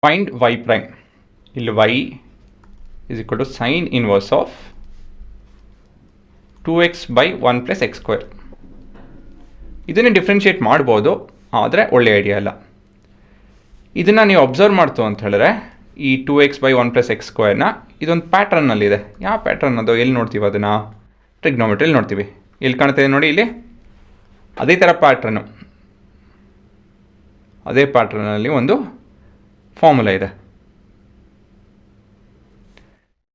Find y prime. ಇಲ್ಲಿ y is equal to sin inverse of 2x by 1 plus x square. ಇದನ್ನು differentiate ಮಾಡ್ಬೋದು, ಆದರೆ ಒಳ್ಳೆ idea ಅಲ್ಲ. ಇದನ್ನು ನೀವು ಅಬ್ಸರ್ವ್ ಮಾಡ್ತು ಅಂತ ಹೇಳಿದ್ರೆ ಈ 2x by 1 plus x ಸ್ಕ್ವೇರ್ನ ಇದೊಂದು ಪ್ಯಾಟ್ರನ್ನಲ್ಲಿದೆ. ಯಾವ ಪ್ಯಾಟ್ರನ್ ಅದು? ಎಲ್ಲಿ ನೋಡ್ತೀವಿ ಅದನ್ನು? ಟ್ರಿಗ್ನೋಮೆಟ್ರಿಯಲ್ಲಿ ನೋಡ್ತೀವಿ. ಎಲ್ಲಿ ಕಾಣ್ತಿದೆ ನೋಡಿ, ಇಲ್ಲಿ ಅದೇ ಥರ ಪ್ಯಾಟ್ರನ್ನು, ಅದೇ ಪ್ಯಾಟ್ರನ್ನಲ್ಲಿ ಒಂದು ಫಾರ್ಮುಲಾ ಇದೆ.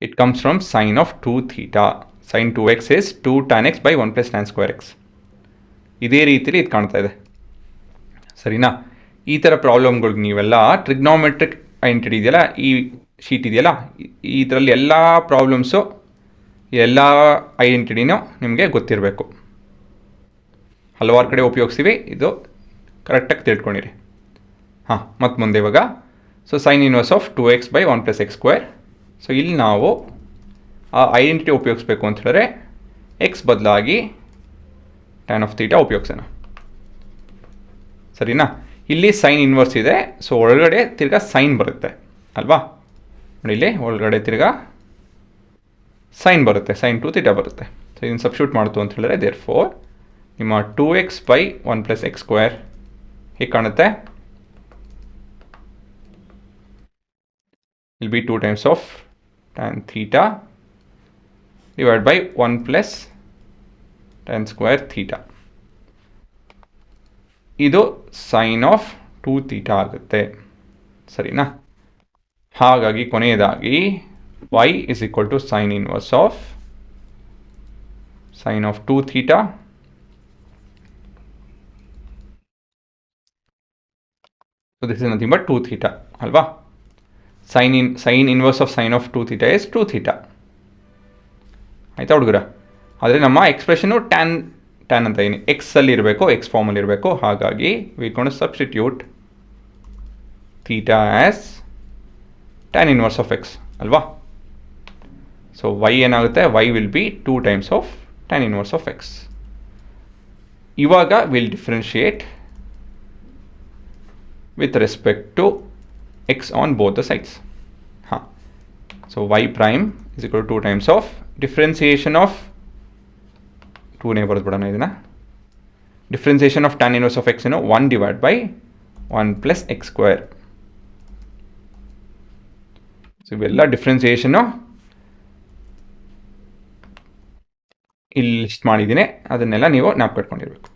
It comes from sine of 2 theta. Sine 2x is 2 tan x by 1 plus tan square x. ಇದೇ ರೀತಿಯಲ್ಲಿ ಇದು ಕಾಣ್ತಾ ಇದೆ, ಸರಿನಾ? ಈ ಥರ ಪ್ರಾಬ್ಲಮ್ಗಳಿಗೆ ನೀವೆಲ್ಲ ಟ್ರಿಗ್ನೋಮೆಟ್ರಿಕ್ ಐಡೆಂಟಿಟಿ ಇದೆಯಲ್ಲ, ಈ ಶೀಟ್ ಇದೆಯಲ್ಲ, ಇದರಲ್ಲಿ ಎಲ್ಲ ಪ್ರಾಬ್ಲಮ್ಸು, ಎಲ್ಲ ಐಡೆಂಟಿಟಿನೂ ನಿಮಗೆ ಗೊತ್ತಿರಬೇಕು. ಹಲವಾರು ಕಡೆ ಉಪಯೋಗಿಸ್ತೀವಿ, ಇದು ಕರೆಕ್ಟಾಗಿ ತಿಳ್ಕೊಂಡಿರಿ. ಮತ್ತು ಮುಂದೆ ಇವಾಗ sine inverse of 2x by 1 plus x square. So ಇಲ್ಲಿ ನಾವು ಆ ಐಡೆಂಟಿಟಿ ಉಪಯೋಗಿಸ್ಬೇಕು ಅಂತ ಹೇಳಿದ್ರೆ ಎಕ್ಸ್ ಬದಲಾಗಿ ಟ್ಯಾನ್ ಆಫ್ ಥೀಟಾ ಉಪಯೋಗಿಸೋಣ, ಸರಿನಾ? ಇಲ್ಲಿ ಸೈನ್ ಇನ್ವರ್ಸ್ ಇದೆ, ಸೊ ಒಳಗಡೆ ತಿರ್ಗಾ ಸೈನ್ ಬರುತ್ತೆ ಅಲ್ವಾ? ನೋಡಿ, ಇಲ್ಲಿ ಒಳಗಡೆ ತಿರ್ಗಾ ಸೈನ್ ಬರುತ್ತೆ, ಸೈನ್ 2 ಥೀಟಾ ಬರುತ್ತೆ. ಸೊ ಇದನ್ನು ಸಬ್ಸ್ಟಿಟ್ಯೂಟ್ ಮಾಡ್ತು ಅಂತ ಹೇಳಿದ್ರೆ ದೇರ್ ಫೋರ್ ನಿಮ್ಮ 2x by 1 plus x square ಹೀಗೆ ಕಾಣುತ್ತೆ. will be 2 times of tan theta divided by 1 plus tan square theta. ಇದು ಸೈನ್ ಆಫ್ 2 ಥೀಟಾ ಆಗುತ್ತೆ, ಸರಿನಾ? ಹಾಗಾಗಿ ಕೊನೆಯದಾಗಿ y is equal to sin inverse of sin of 2 theta so this is nothing but 2 theta ಅಲ್ವಾ? Sine inverse of sine of 2 theta is 2 theta, ಆಯಿತಾ ಹುಡುಗರ? ಆದರೆ ನಮ್ಮ ಎಕ್ಸ್ಪ್ರೆಷನು ಟ್ಯಾನ್ ಅಂತ ಏನು ಎಕ್ಸಲ್ಲಿ ಇರಬೇಕು, ಎಕ್ಸ್ ಫಾರ್ಮಲ್ಲಿ ಇರಬೇಕು. ಹಾಗಾಗಿ we gonna substitute theta as tan inverse of x ಅಲ್ವಾ? ಸೊ ವೈ ಏನಾಗುತ್ತೆ? Y will be 2 times of tan inverse of x. ಇವಾಗ will differentiate with respect to x on both the sides. So y prime is equal to 2 times of differentiation of 2 ನೇ ಬರೆದ್ಬಿಡೋಣ ಇದನ್ನ. differentiation of tan inverse of x 1 divided by 1 plus x square. So ಇವೆಲ್ಲ ಡಿಫ್ರೆನ್ಸಿಯೇಷನ್ನು ಇಲ್ಲಿ list ಮಾಡಿದ್ದೀನಿ, ಅದನ್ನೆಲ್ಲ ನೀವು ಜ್ಞಾಪಕ ಇಟ್ಕೊಂಡಿರ್ಬೇಕು.